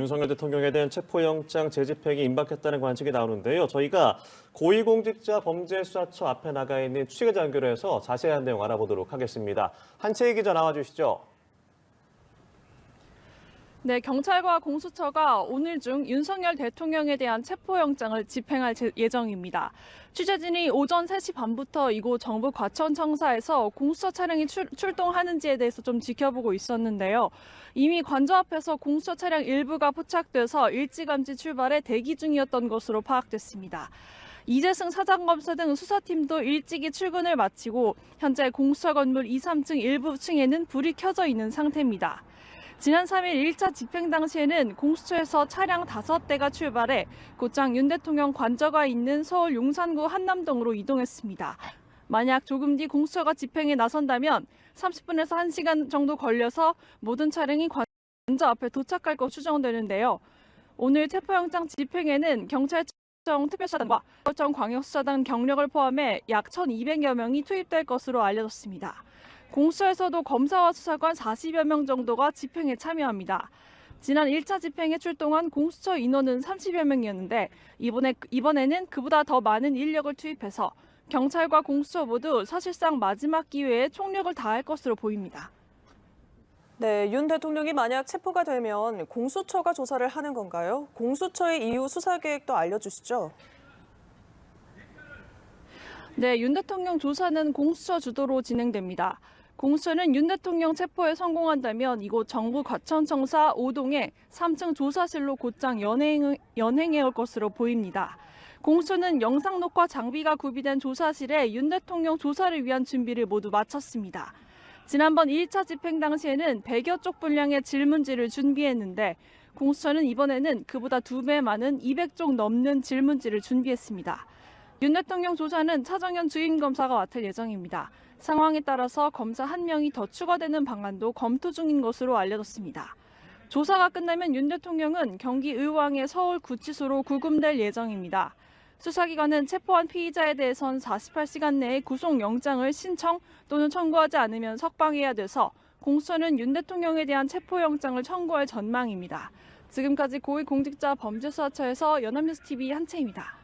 윤석열 대통령에 대한 체포영장 재집행이 임박했다는 관측이 나오는데요. 저희가 고위공직자 범죄수사처 앞에 나가 있는 취재자 연결해서 자세한 내용 알아보도록 하겠습니다. 한채희 기자 나와주시죠. 네, 경찰과 공수처가 오늘 중 윤석열 대통령에 대한 체포영장을 집행할 예정입니다. 취재진이 오전 3시 반부터 이곳 정부 과천청사에서 공수처 차량이 출동하는지에 대해서 좀 지켜보고 있었는데요. 이미 관저 앞에서 공수처 차량 일부가 포착돼서 일찌감치 출발해 대기 중이었던 것으로 파악됐습니다. 이재승 사장검사 등 수사팀도 일찍이 출근을 마치고 현재 공수처 건물 2, 3층 일부 층에는 불이 켜져 있는 상태입니다. 지난 3일 1차 집행 당시에는 공수처에서 차량 5대가 출발해 곧장 윤 대통령 관저가 있는 서울 용산구 한남동으로 이동했습니다. 만약 조금 뒤 공수처가 집행에 나선다면 30분에서 1시간 정도 걸려서 모든 차량이 관저 앞에 도착할 것 추정되는데요. 오늘 체포영장 집행에는 경찰청 특별수사단과 서울청 광역수사단 경력을 포함해 약 1,200여 명이 투입될 것으로 알려졌습니다. 공수처에서도 검사와 수사관 40여 명 정도가 집행에 참여합니다. 지난 1차 집행에 출동한 공수처 인원은 30여 명이었는데 이번에는 그보다 더 많은 인력을 투입해서 경찰과 공수처 모두 사실상 마지막 기회에 총력을 다할 것으로 보입니다. 네, 윤 대통령이 만약 체포가 되면 공수처가 조사를 하는 건가요? 공수처의 이후 수사 계획도 알려주시죠. 네, 윤 대통령 조사는 공수처 주도로 진행됩니다. 공수처는 윤 대통령 체포에 성공한다면 이곳 정부 과천청사 5동의 3층 조사실로 곧장 연행해올 것으로 보입니다. 공수처는 영상 녹화 장비가 구비된 조사실에 윤 대통령 조사를 위한 준비를 모두 마쳤습니다. 지난번 1차 집행 당시에는 100여 쪽 분량의 질문지를 준비했는데 공수처는 이번에는 그보다 2배 많은 200쪽 넘는 질문지를 준비했습니다. 윤 대통령 조사는 차정현 주임검사가 맡을 예정입니다. 상황에 따라서 검사 1명이 더 추가되는 방안도 검토 중인 것으로 알려졌습니다. 조사가 끝나면 윤 대통령은 경기 의왕의 서울구치소로 구금될 예정입니다. 수사기관은 체포한 피의자에 대해선 48시간 내에 구속영장을 신청 또는 청구하지 않으면 석방해야 돼서 공수처는 윤 대통령에 대한 체포영장을 청구할 전망입니다. 지금까지 고위공직자 범죄수사처에서 연합뉴스TV 한채입니다.